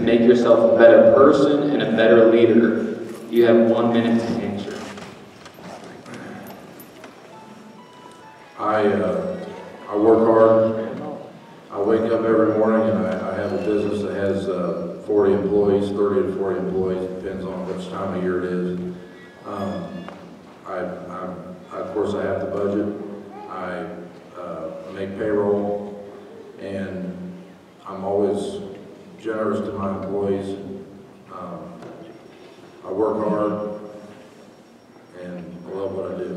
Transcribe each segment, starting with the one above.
make yourself a better person and a better leader? You have 1 minute to answer. I work hard. I wake up every morning and I have a business that has 40 employees, 30 to 40 employees, depends on which time of year it is. Of course, I have the budget. I make payroll, and I'm always generous to my employees. I work hard, and I love what I do.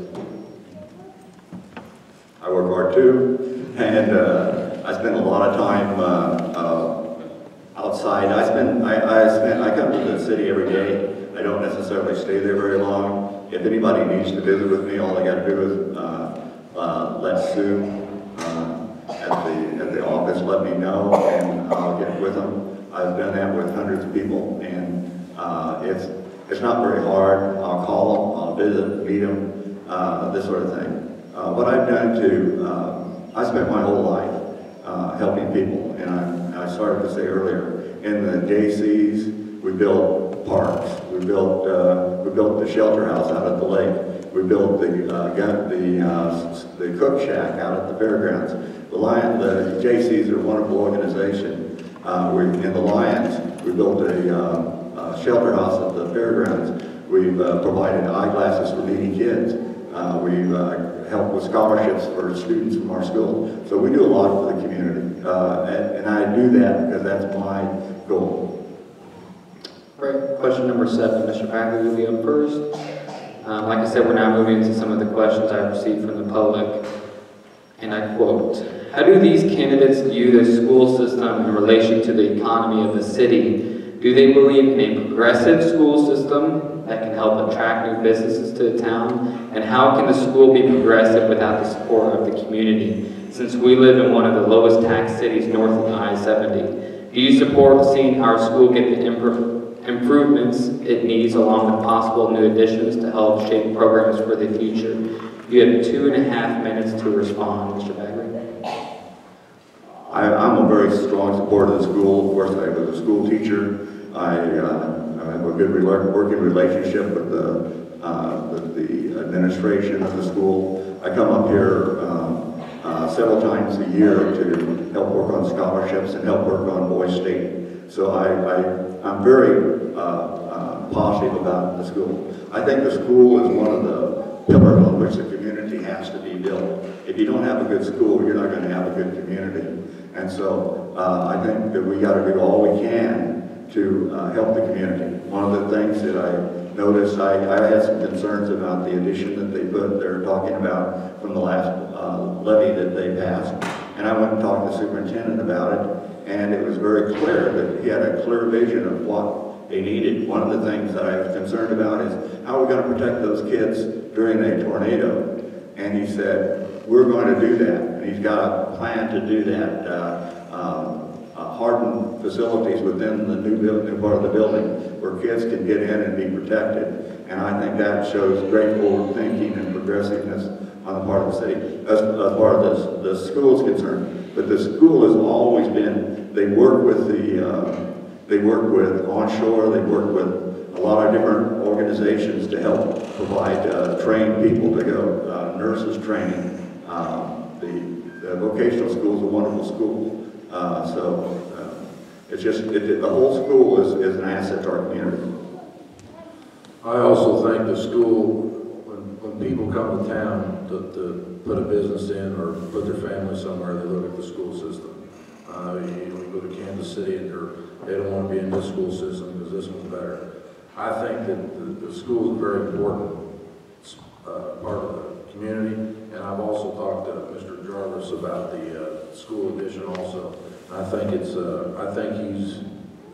I work hard too, and I spend a lot of time outside. I come to the city every day. I don't necessarily stay there very long. If anybody needs to visit with me, all I got to do is let Sue at the office let me know, and I'll get with them. I've done that with hundreds of people, and it's not very hard. I'll call them, I'll visit, meet them, this sort of thing. What I've done I spent my whole life helping people, and I started to say earlier, in the JCs, we built parks, we built the shelter house out at the lake, we built the cook shack out at the fairgrounds. The JCs are a wonderful organization. In the Lions, we built a shelter house at the fairgrounds. We've provided eyeglasses for needy kids. We've helped with scholarships for students from our school. So we do a lot for the community. And I do that because that's my goal. Right. Question number 7. Mr. Packer will be up first. Like I said, we're now moving into some of the questions I've received from the public. And I quote, how do these candidates view the school system in relation to the economy of the city? Do they believe in a progressive school system that can help attract new businesses to the town? And how can the school be progressive without the support of the community? Since we live in one of the lowest tax cities north of I-70, do you support seeing our school get the improvements it needs along with possible new additions to help shape programs for the future? You have 2.5 minutes to respond, Mr. Bagley. I'm a very strong supporter of the school. Of course, I was a school teacher. I have a good working relationship with the administration of the school. I come up here several times a year to help work on scholarships and help work on Boys State. So I'm very positive about the school. I think the school is one of the pillars on which the community has to be built. If you don't have a good school, you're not going to have a good community. And so I think that we got to do all we can to help the community. One of the things that I noticed, I had some concerns about the addition that they're talking about from the last levy that they passed. And I went and talked to the superintendent about it, and it was very clear that he had a clear vision of what they needed. One of the things that I was concerned about is how are we going to protect those kids during a tornado? And he said, we're going to do that. And he's got a plan to do that. Harden facilities within the new part of the building where kids can get in and be protected. And I think that shows great forward thinking and progressiveness on the part of the city, as far as the school is concerned. But the school has always been, they work with onshore, they work with a lot of different organizations to help provide trained people to go, nurses training. The vocational school is a wonderful school. It's just, the whole school is an asset to our community. I also think the school, when people come to town to put a business in or put their family somewhere, they look at the school system. You go to Kansas City and they don't want to be in this school system because this one's better. I think that the school is a very important part of the community, and I've also talked to Mr. Jarvis about the school addition also. I think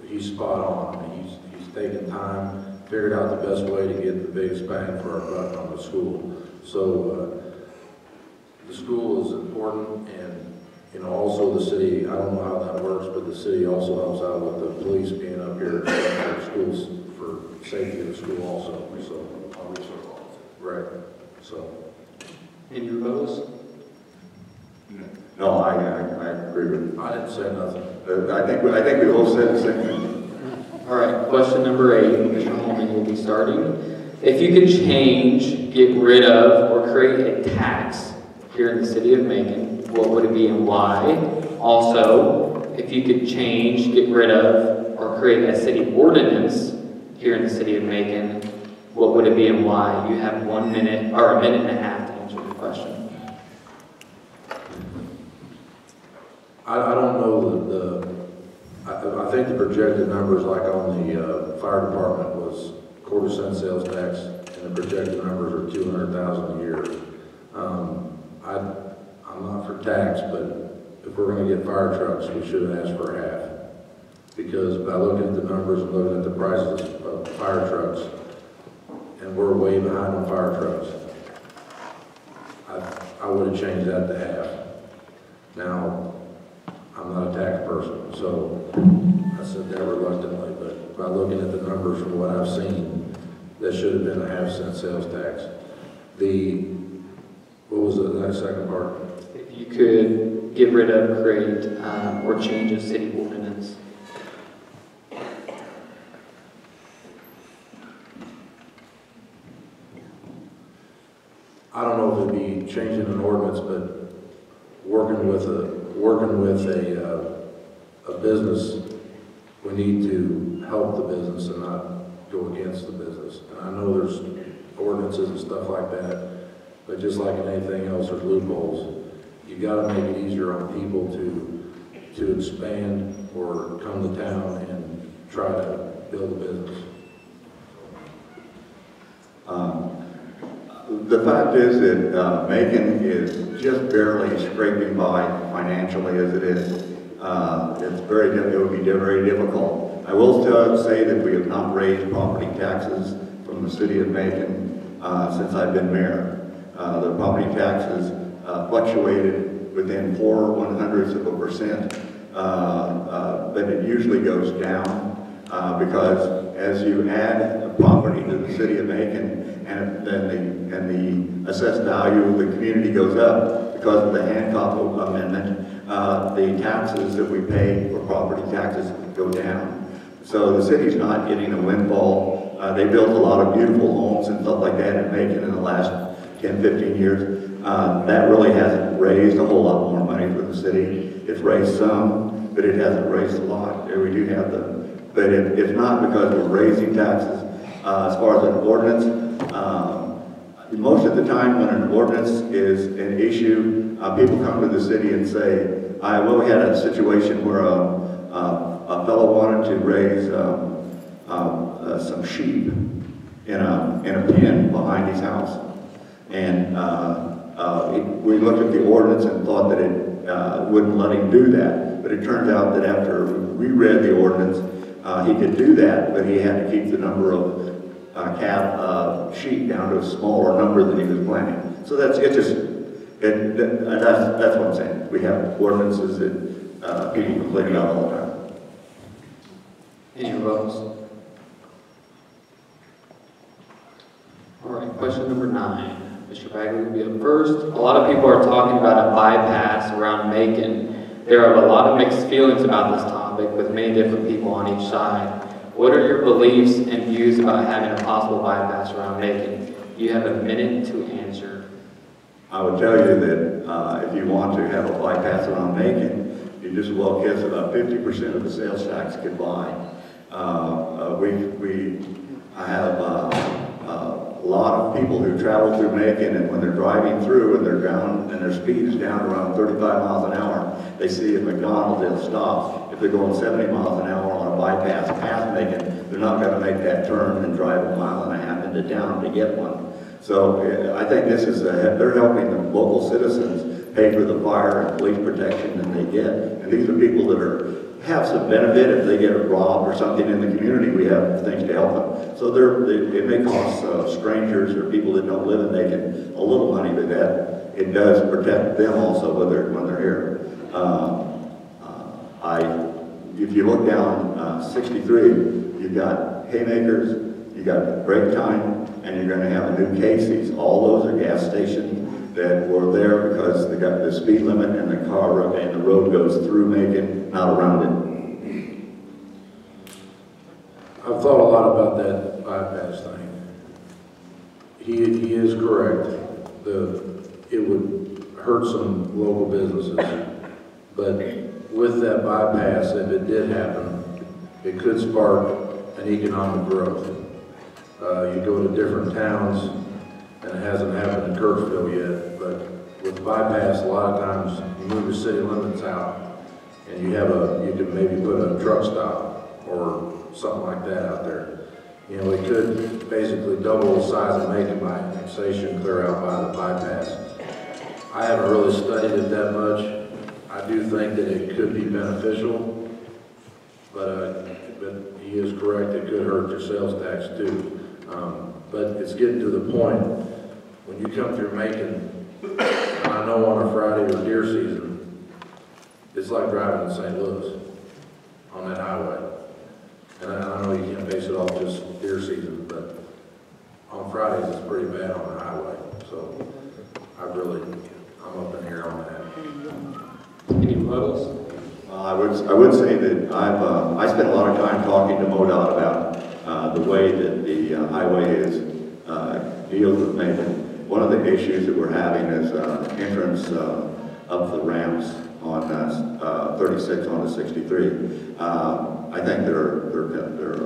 he's spot on. I mean, he's taken time, figured out the best way to get the biggest bang for our buck on the school. So the school is important, and also the city. I don't know how that works, but the city also helps out with the police being up here for schools for safety of the school also. So right. So. Any rebuttal? No, I agree with you. I didn't say nothing. I think we all said the same thing. right, question number 8, Mr. Holman will be starting. If you could change, get rid of, or create a tax here in the city of Macon, what would it be and why? Also, if you could change, get rid of, or create a city ordinance here in the city of Macon, what would it be and why? You have 1 minute, or a minute and a half to answer the question. I don't know I think the projected numbers, like on the fire department, was 1/4 cent sales tax, and the projected numbers are $200,000 a year. I'm not for tax, but if we're going to get fire trucks, we should ask for half. Because by looking at the numbers and looking at the prices of fire trucks, and we're way behind on fire trucks, I would have changed that to half. Now, I'm not a tax person, so I said that reluctantly, but by looking at the numbers from what I've seen, that should have been a 1/2 cent sales tax. What was the second part? If you could get rid of, create, or change a city ordinance. I don't know if it'd be changing an ordinance, but working with a business, we need to help the business and not go against the business. And I know there's ordinances and stuff like that, but just like in anything else, there's loopholes. You got to make it easier on people to expand or come to town and try to build a business. The fact is that Macon is just barely scraping by financially as it is. It would be very difficult. I will say that we have not raised property taxes from the city of Macon since I've been mayor. The property taxes fluctuated within 4/100%, but it usually goes down because as you add property to the city of Macon, and the assessed value of the community goes up because of the Hancock Amendment, the taxes that we pay for property taxes go down. So the city's not getting a windfall. They built a lot of beautiful homes and stuff like that in Macon in the last 10, 15 years. That really hasn't raised a whole lot more money for the city. It's raised some, but it hasn't raised a lot. There we do have but it's not because we're raising taxes. As far as an ordinance, most of the time when an ordinance is an issue, people come to the city and say, well, we had a situation where a fellow wanted to raise some sheep in a pen behind his house. And we looked at the ordinance and thought that it wouldn't let him do that. But it turned out that after we read the ordinance, he could do that, but he had to keep the number of sheep down to a smaller number than he was planning. So that's what I'm saying. We have ordinances that people complain about all the time. Any votes? All right, question number 9. Mr. Bagley will be up first. A lot of people are talking about a bypass around Macon. There are a lot of mixed feelings about this topic with many different people on each side. What are your beliefs and views about having a possible bypass around Macon? You have a minute to answer. I would tell you that if you want to have a bypass around Macon, you just well guess about 50% of the sales tax could buy. I have a lot of people who travel through Macon, and when they're driving through and they're down and their speed is down around 35 miles an hour, they see at McDonald's, they'll stop. If they're going 70 miles an hour on a bypass past Macon, they're not going to make that turn and drive a mile and a half into town to get one. So I think this is, they're helping the local citizens pay for the fire and police protection that they get. And these are people that have some benefit. If they get robbed or something in the community, we have things to help them. So it may cost strangers or people that don't live in Macon a little money, but it does protect them also when they're here. If you look down 63, you've got Haymakers, you've got Break Time, and you're going to have a new Casey's. All those are gas stations that were there because they got the speed limit and the road goes through Macon, not around it. I've thought a lot about that bypass thing. He is correct. It would hurt some local businesses, but with that bypass, if it did happen, it could spark an economic growth. You go to different towns, and it hasn't happened in Kirksville yet, but with bypass, a lot of times you move the city limits out, and you can maybe put a truck stop or something like that out there. You know, it could basically double the size of Macon by annexation, clear out by the bypass. I haven't really studied it that much. I do think that it could be beneficial, but he is correct, it could hurt your sales tax too. But it's getting to the point, when you come through Macon, and I know on a Friday or deer season, it's like driving in St. Louis on that highway. And I know you can't base it off just deer season, but on Fridays it's pretty bad on the highway. So I'm up in here on that. Any rebuttals? I would say that I spent a lot of time talking to MoDOT about the way that the highway is deals with Macon. One of the issues that we're having is entrance up the ramps on 36 onto 63. I think they're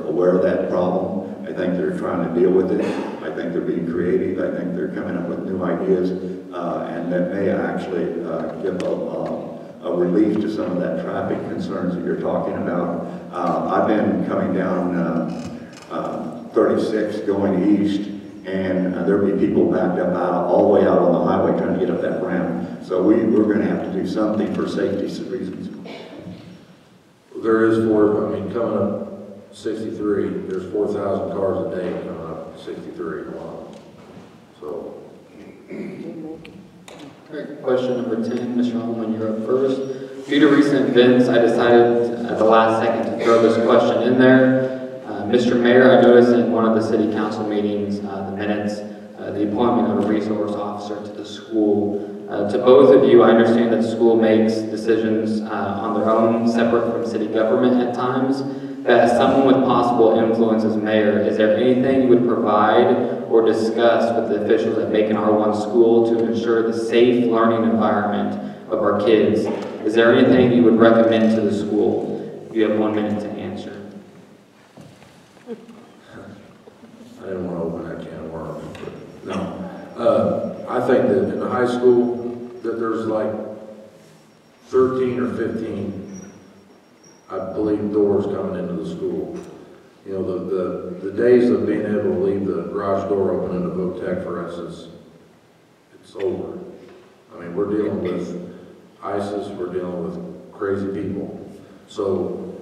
aware of that problem. I think they're trying to deal with it. I think they're being creative. I think they're coming up with new ideas, and that may actually give a relief to some of that traffic concerns that you're talking about. I've been coming down 36 going east, and there'll be people backed up all the way out on the highway trying to get up that ramp. So we're going to have to do something for safety reasons. There is coming up 63, there's 4,000 cars a day coming up 63. Wow. So. All right, question number 10, Mr. Holman, you're up first. Due to recent events, I decided at the last second to throw this question in there. Mr. Mayor, I noticed in one of the city council meetings, the minutes, the appointment of a resource officer to the school. To both of you, I understand that the school makes decisions on their own, separate from city government at times. But as someone with possible influence as mayor, is there anything you would provide or discuss with the officials at Macon R1 School to ensure the safe learning environment of our kids? Is there anything you would recommend to the school? You have 1 minute to answer. I didn't want to open that can of worms, but no. I think that in the high school, that there's like 13 or 15, I believe, doors coming into the school. You know, the days of being able to leave the garage door open in the VOTEC, for instance, it's over. I mean, we're dealing with ISIS, we're dealing with crazy people. So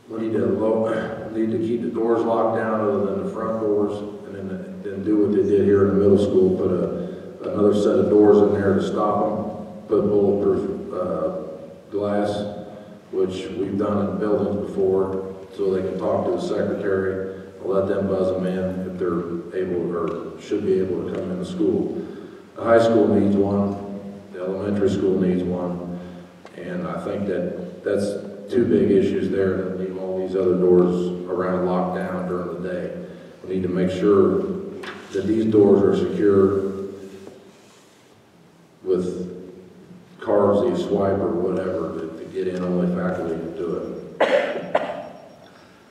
we need to keep the doors locked down other than the front doors, and then do what they did here in the middle school, put another set of doors in there to stop them, put bulletproof glass, which we've done in buildings before, so they can talk to the secretary, let them buzz them in if they're able or should be able to come into school. The high school needs one, the elementary school needs one, and I think that's two big issues there, that leave all these other doors around locked down during the day. We need to make sure that these doors are secure with cards that you swipe or whatever to get in. Only faculty can do it.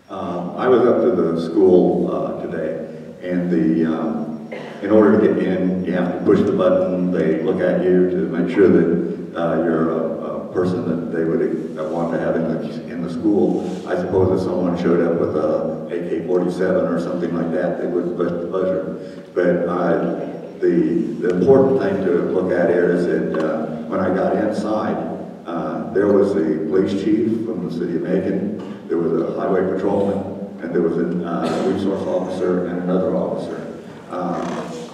I was up to the school today, and in order to get in, you have to push the button. They look at you to make sure that you're a person that they would want to have in the school. I suppose if someone showed up with a AK-47 or something like that, they would push the buzzer. But the important thing to look at here is that when I got inside, there was the police chief from the city of Macon, there was a highway patrolman, and there was a resource officer and another officer.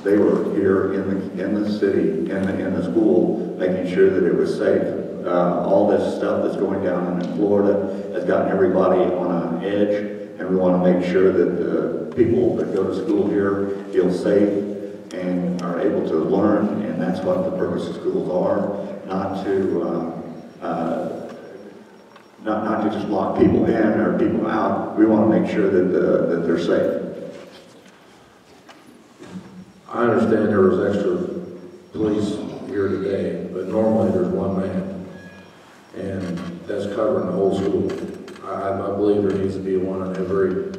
They were here in the city, in the school, making sure that it was safe. All this stuff that's going down in Florida has gotten everybody on an edge, and we want to make sure that the people that go to school here feel safe and are able to learn, and that's what the purpose of schools are, not to not to just lock people in or people out. We want to make sure that they're safe. I understand there was extra police here today, but normally there's one man, and that's covering the whole school. I believe there needs to be one in every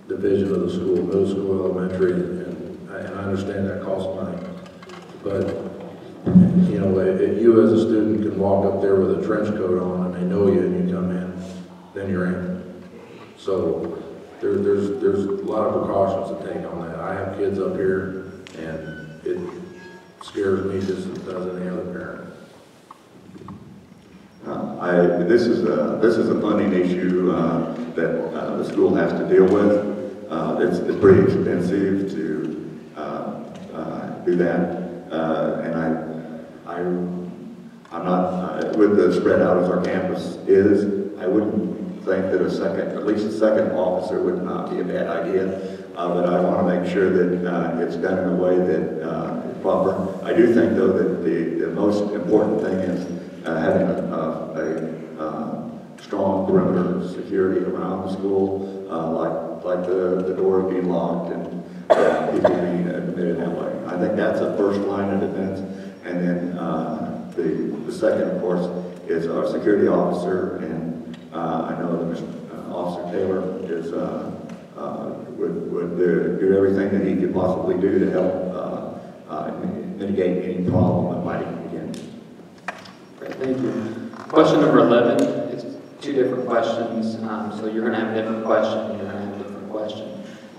division of the school, middle school, elementary, and I understand that costs money. But, you know, if you as a student can walk up there with a trench coat on and they know you and you come in, then you're in. So there's a lot of precautions to take on that. I have kids up here, and it scares me just as does any other parent. This is a funding issue that the school has to deal with. It's pretty expensive to do that, and I'm not with the spread out as our campus is. I wouldn't think that at least a second officer would not be a bad idea. But I want to make sure that it's done in a way that is proper. I do think, though, that the most important thing is having a strong perimeter security around the school, like the door being locked and people being admitted that way. I think that's the first line of defense. And then the second, of course, is our security officer. And I know that Officer Taylor is would do everything that he could possibly do to help mitigate any problem that might begin. Great, thank you. Question number 11 is two different questions. So you're going to have a different question, and you're going to have a different question.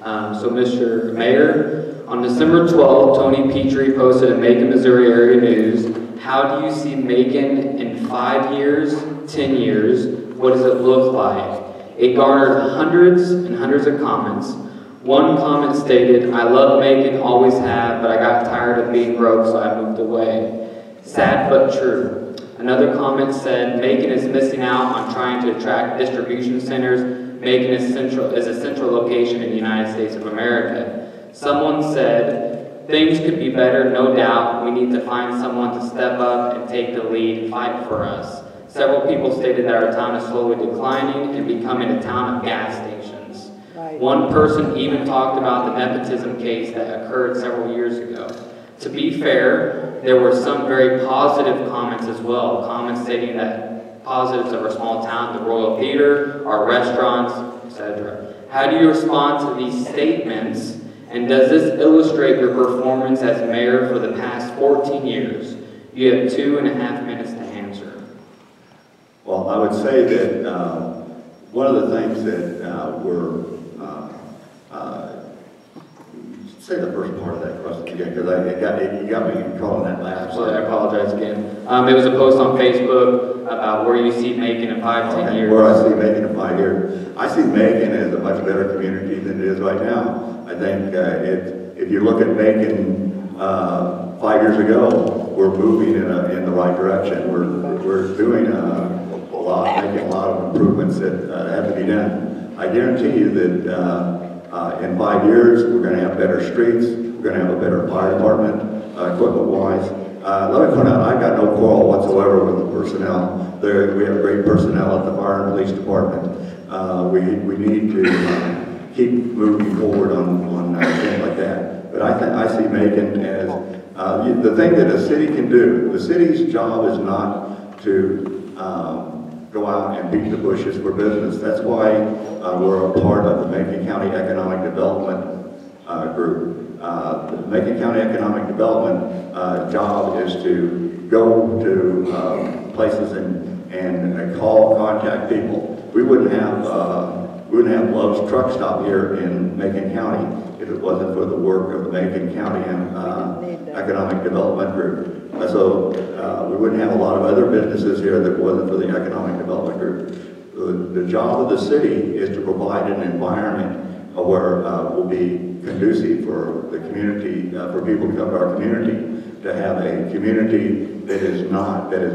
So Mr. Mayor, on December 12th, Tony Petrie posted in Macon, Missouri area news, how do you see Macon in 5 years, 10 years? What does it look like? It garnered hundreds and hundreds of comments. One comment stated, I love Macon, always have, but I got tired of being broke, so I moved away. Sad but true. Another comment said, Macon is missing out on trying to attract distribution centers. Macon is a central location in the United States of America. Someone said, things could be better, no doubt. We need to find someone to step up and take the lead and fight for us. Several people stated that our town is slowly declining and becoming a town of gas stations. Right. One person even talked about the nepotism case that occurred several years ago. To be fair, there were some very positive comments as well, comments stating that positives of our small town, the Royal Theater, our restaurants, etc. How do you respond to these statements, and does this illustrate your performance as mayor for the past 14 years? You have 2.5 minutes to answer. Well, I would say that one of the things that say the first part of that question again, because you got me calling that last. Sorry, I apologize again. It was a post on Facebook about where you see Macon in 5-10 years. Where I see Macon in 5 years. I see Macon as a much better community than it is right now. I think if you look at Macon 5 years ago, we're moving in the right direction. We're doing making a lot of improvements that have to be done. I guarantee you that in 5 years, we're going to have better streets, we're going to have a better fire department, equipment-wise. Let me point out, I've got no quarrel whatsoever with the personnel. We have great personnel at the fire and police department. We need to keep moving forward on things like that. But I see Macon as the thing that a city can do. The city's job is not to go out and beat the bushes for business. That's why we're a part of the Macon County Economic Development Group. The Macon County Economic Development job is to go to places and contact people. We wouldn't have Love's Truck Stop here in Macon County if it wasn't for the work of the Macon County Economic Development Group. So we wouldn't have a lot of other businesses here that wasn't for the Economic Development Group. The job of the city is to provide an environment where will be conducive for the community, for people to come to our community, to have a community that is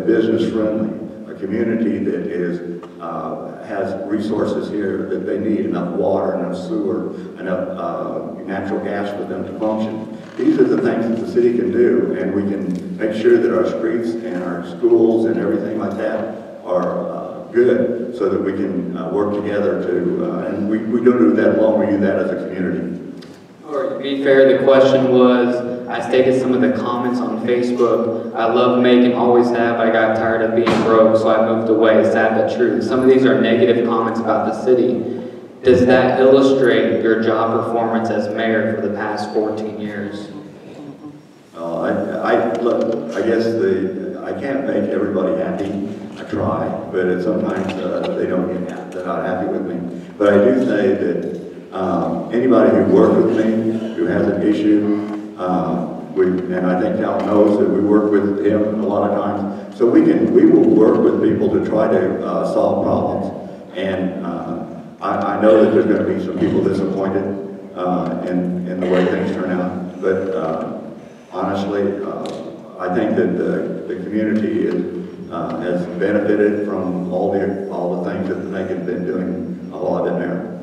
business friendly, a community that has resources here that they need, enough water, enough sewer, enough natural gas for them to function. These are the things that the city can do, and we can make sure that our streets and our schools and everything like that are good, so that we can work together to, and we don't do that alone, we do that as a community. Or to be fair, the question was, I stated some of the comments on Facebook. I love Macon, always have. I got tired of being broke, so I moved away. Sad but true. Some of these are negative comments about the city. Does that illustrate your job performance as mayor for the past 14 years? I guess I can't make everybody happy. I try, but sometimes they're not happy with me. But I do say that anybody who works with me, who has an issue, and I think Cal knows that we work with him a lot of times, so we will work with people to try to solve problems. And I know that there's going to be some people disappointed in the way things turn out, but honestly, I think that the community has benefited from all the things that Megan's been doing a lot in there.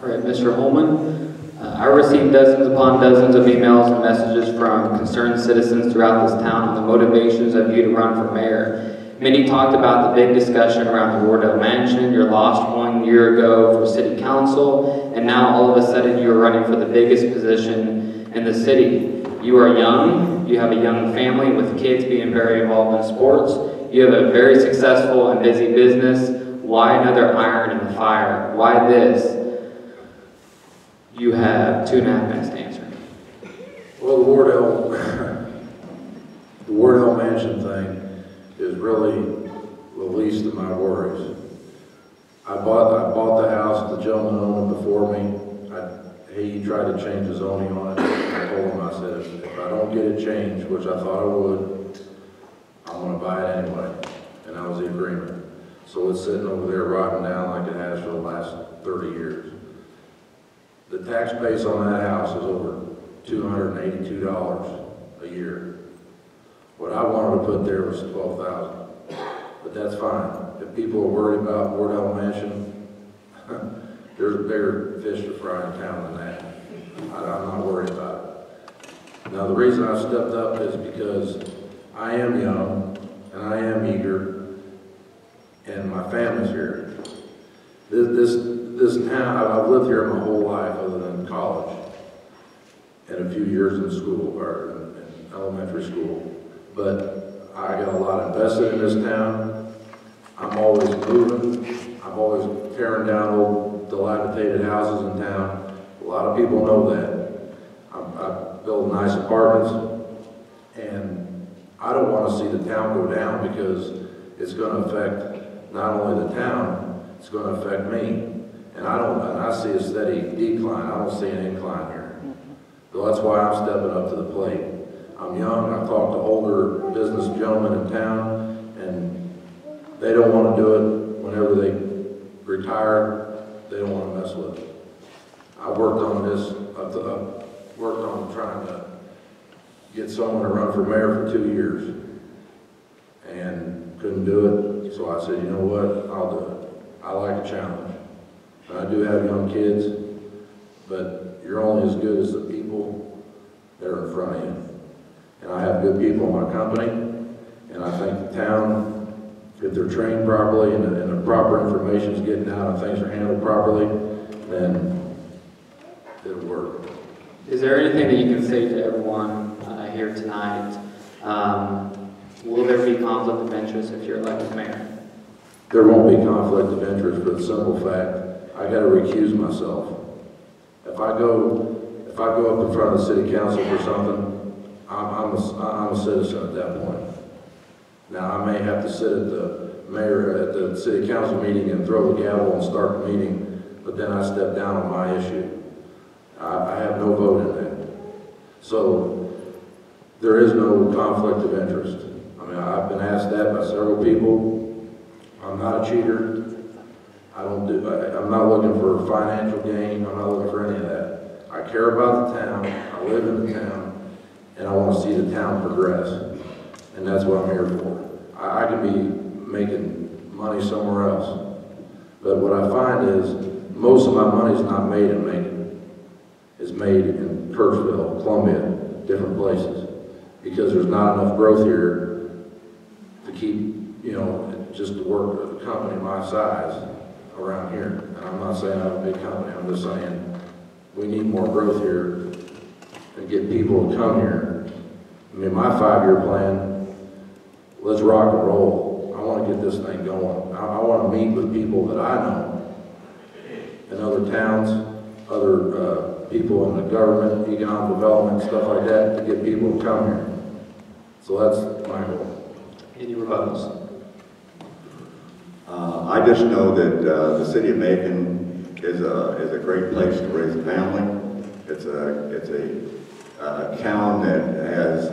All right, Mr. Holman. I received dozens upon dozens of emails and messages from concerned citizens throughout this town on the motivations of you to run for mayor. Many talked about the big discussion around the Wardell Mansion, your lost 1 year ago for city council, and now all of a sudden you are running for the biggest position in the city. You are young, you have a young family with kids being very involved in sports, you have a very successful and busy business. Why another iron in the fire? Why this? You have 2.5 minutes to answer. Well, the Wardell Mansion thing is really the least of my worries. I bought the house, the gentleman owned it before me. He tried to change the zoning on it. I told him, I said, if I don't get it changed, which I thought I would, I'm going to buy it anyway. And that was the agreement. So it's sitting over there rotting down like it has for the last 30 years. The tax base on that house is over $282 a year. What I wanted to put there was $12,000, but that's fine. If people are worried about Wardell Mansion, there's a bigger fish to fry in town than that. I'm not worried about it. Now, the reason I stepped up is because I am young and I am eager, and my family's here. This town, I've lived here my whole life other than college and a few years in school, or in elementary school. But I got a lot invested in this town. I'm always moving. I'm always tearing down old dilapidated houses in town. A lot of people know that. I build nice apartments, and I don't want to see the town go down because it's going to affect not only the town, it's going to affect me. And I see a steady decline. I don't see an incline here. So that's why I'm stepping up to the plate. I'm young. I've talked to older business gentlemen in town, and they don't want to do it whenever they retire. They don't want to mess with it. I worked on this. I've worked on trying to get someone to run for mayor for 2 years, and couldn't do it. So I said, you know what? I'll do it. I like a challenge. I do have young kids, but you're only as good as the people that are in front of you. And I have good people in my company, and I think the town, if they're trained properly and the proper information is getting out and things are handled properly, then it'll work. Is there anything that you can say to everyone here tonight? Will there be conflict of interest if you're elected mayor? There won't be conflict of interest for the simple fact I got to recuse myself. If I go up in front of the city council for something, I'm a citizen at that point. Now I may have to sit at the city council meeting and throw the gavel and start the meeting, but then I step down on my issue. I have no vote in that. So there is no conflict of interest. I mean, I've been asked that by several people. I'm not a cheater. I'm not looking for financial gain. I'm not looking for any of that. I care about the town. I live in the town, and I want to see the town progress. And that's what I'm here for. I can be making money somewhere else. But what I find is most of my money is not made in Macon. It's made in Kirksville, Columbia, different places. Because there's not enough growth here to keep, just to work with a company my size around here. And I'm not saying I'm a big company, I'm just saying we need more growth here and get people to come here. I mean, my 5-year plan, let's rock and roll. I want to get this thing going. I want to meet with people that I know in other towns, other people in the government, economic development, stuff like that, to get people to come here. So that's my goal. Any rebuttals? I just know that the city of Macon is a great place to raise a family. It's a town that has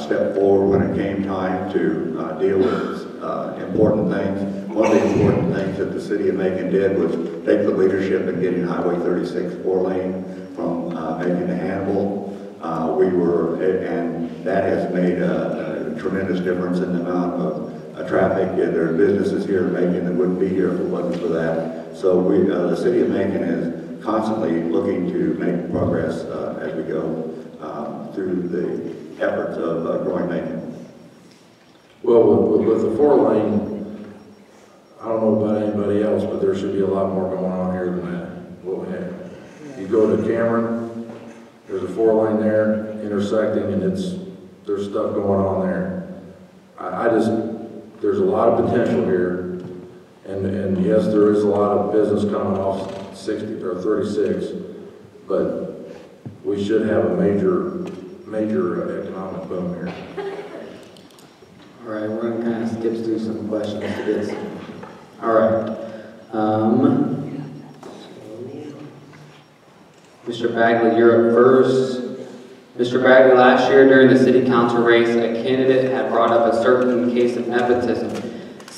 stepped forward when it came time to deal with important things. One of the important things that the city of Macon did was take the leadership in getting Highway 36 4-lane from Macon to Hannibal. And that has made a tremendous difference in the amount of traffic. There are businesses here in Macon that wouldn't be here if it wasn't for that. So the city of Macon is constantly looking to make progress as we go through the efforts of growing Macon. Well, with the 4-lane, I don't know about anybody else, but there should be a lot more going on here than that. What we have. You go to Cameron, there's a 4-lane there, intersecting, and there's stuff going on there. There's a lot of potential here, and yes, there is a lot of business coming off 60 or 36, but we should have a major economic boom here. All right, we're going to kind of skip through some questions to this. All right. Mr. Bagley, you're up first. Mr. Bagley, last year during the city council race, a candidate had brought up a certain case of nepotism.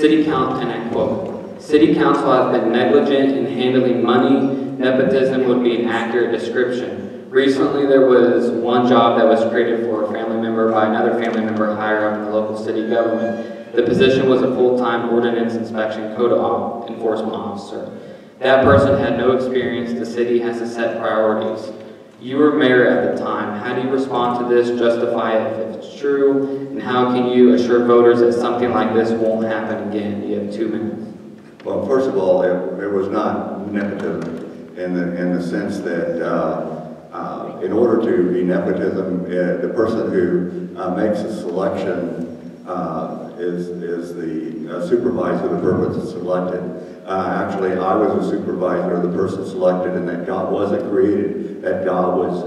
And I quote, "City council has been negligent in handling money. Nepotism would be an accurate description. Recently, there was one job that was created for a family member by another family member higher up in the local city government. The position was a full-time ordinance inspection code enforcement officer. That person had no experience. The city has to set priorities. You were mayor at the time. How do you respond to this, justify it if it's true, and how can you assure voters that something like this won't happen again?" You have 2 minutes. Well, first of all, it was not nepotism in the sense that in order to be nepotism, the person who makes a selection is the supervisor of the person selected. Actually, I was a supervisor of the person selected, and that job wasn't created. That job was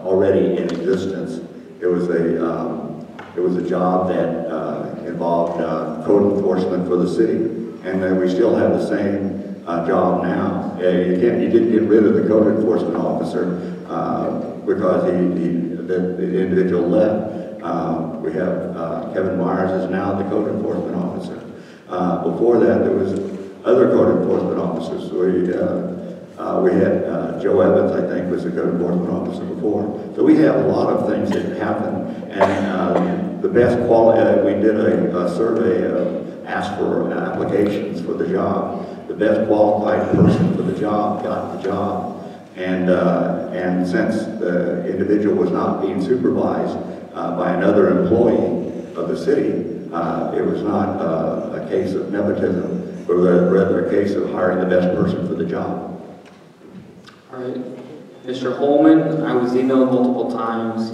already in existence. It was a job that involved code enforcement for the city, and we still have the same job now. You didn't get rid of the code enforcement officer because the individual left. We have Kevin Myers is now the code enforcement officer. Before that, there was other code enforcement officers. We had Joe Evans, I think, was the code enforcement officer before. So we have a lot of things that happen, and the best quality. We did a survey, asked for applications for the job. The best qualified person for the job got the job, and since the individual was not being supervised by another employee of the city, it was not a case of nepotism, but rather a case of hiring the best person for the job. All right. Mr. Holman, I was emailed multiple times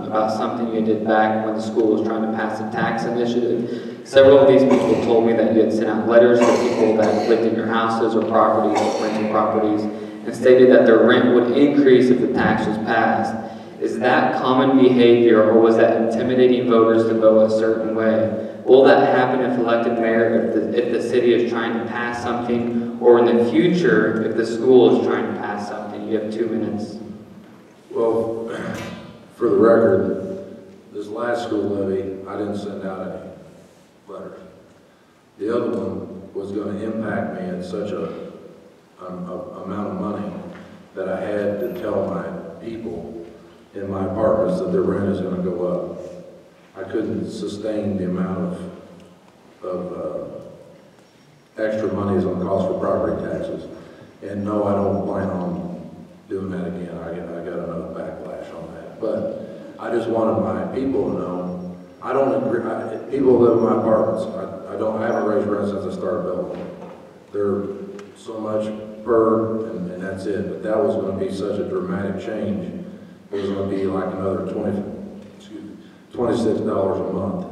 about something you did back when the school was trying to pass a tax initiative. Several of these people told me that you had sent out letters to people that lived in your houses or properties, rental properties, and stated that their rent would increase if the tax was passed. Is that common behavior, or was that intimidating voters to vote a certain way? Will that happen if elected mayor, if the city is trying to pass something, or in the future if the school is trying to pass something? You have 2 minutes. Well, for the record, this last school levy, I didn't send out any letters. The other one was going to impact me at such a amount of money that I had to tell my people in my apartments that their rent is going to go up. I couldn't sustain the amount of extra monies on cost for property taxes. And no, I don't plan on doing that again. I got another backlash on that. But I just wanted my people to know I don't agree. People live in my apartments. I haven't raised rent since I started building. They're so much per, and that's it. But that was going to be such a dramatic change. It was going to be like another $26 a month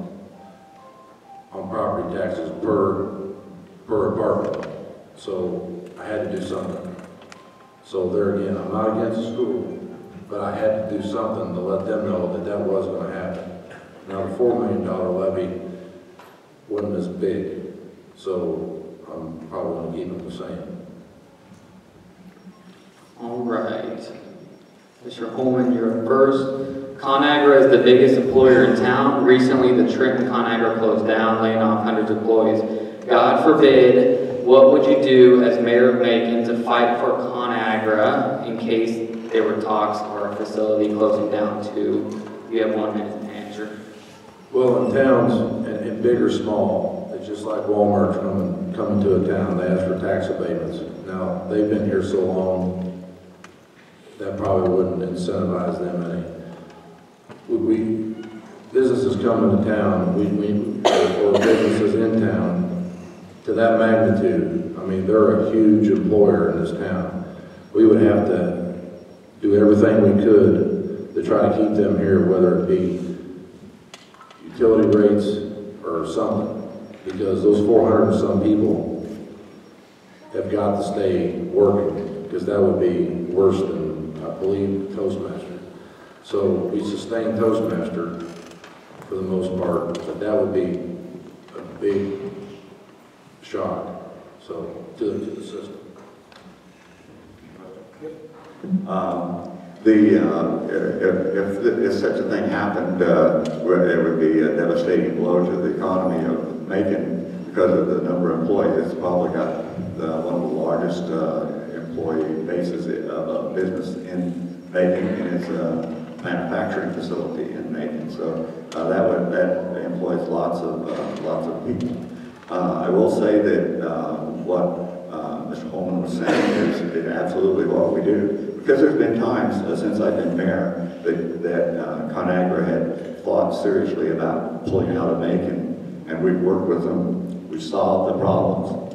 on property taxes per apartment. So I had to do something. So there again, I'm not against the school, but I had to do something to let them know that that was going to happen. Now the $4 million levy wasn't as big, so I'm probably going to keep it the same. All right. Mr. Holman, you're up first. ConAgra is the biggest employer in town. Recently, the Trenton ConAgra closed down, laying off hundreds of employees. God forbid, what would you do as mayor of Macon to fight for ConAgra in case there were talks or a facility closing down too? You have 1 minute to answer. Well, in towns, and big or small, it's just like Walmart coming to a town, they ask for tax abatements. Now, they've been here so long, that probably wouldn't incentivize them any. Businesses come into town, or businesses in town, to that magnitude, I mean, they're a huge employer in this town. We would have to do everything we could to try to keep them here, whether it be utility rates or something, because those 400 and some people have got to stay working, because that would be worse than, I believe, Toastmaster. So we sustain Toastmaster for the most part, but that would be a big shock, so, to the system. If such a thing happened, it would be a devastating blow to the economy of Macon because of the number of employees. It's probably got one of the largest employee bases of business in Macon, and it's a manufacturing facility in Macon. So that employs lots of people. I will say that what Mr. Holman was saying is absolutely what we do. Because there's been times since I've been mayor that ConAgra had thought seriously about pulling out of Macon, and we've worked with them. We've solved the problems.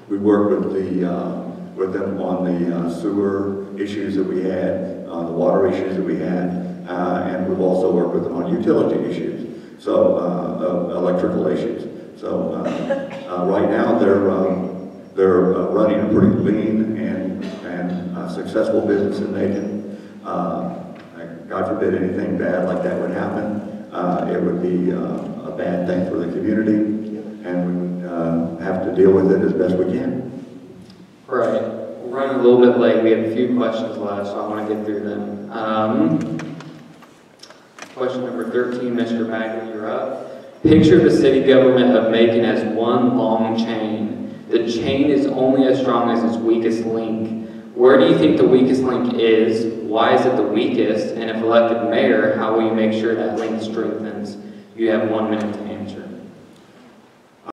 We worked with them on the sewer issues that we had, on the water issues that we had, and we've also worked with them on utility issues, so electrical issues. So right now they're running a pretty lean and successful business in Macon. God forbid anything bad like that would happen. It would be a bad thing for the community, and we would have to deal with it as best we can. Right. We're running a little bit late. We have a few questions left, so I want to get through them. Question number 13, Mr. Bagley, you're up. Picture the city government of Macon as one long chain. The chain is only as strong as its weakest link. Where do you think the weakest link is? Why is it the weakest? And if elected mayor, how will you make sure that link strengthens? You have 1 minute to answer.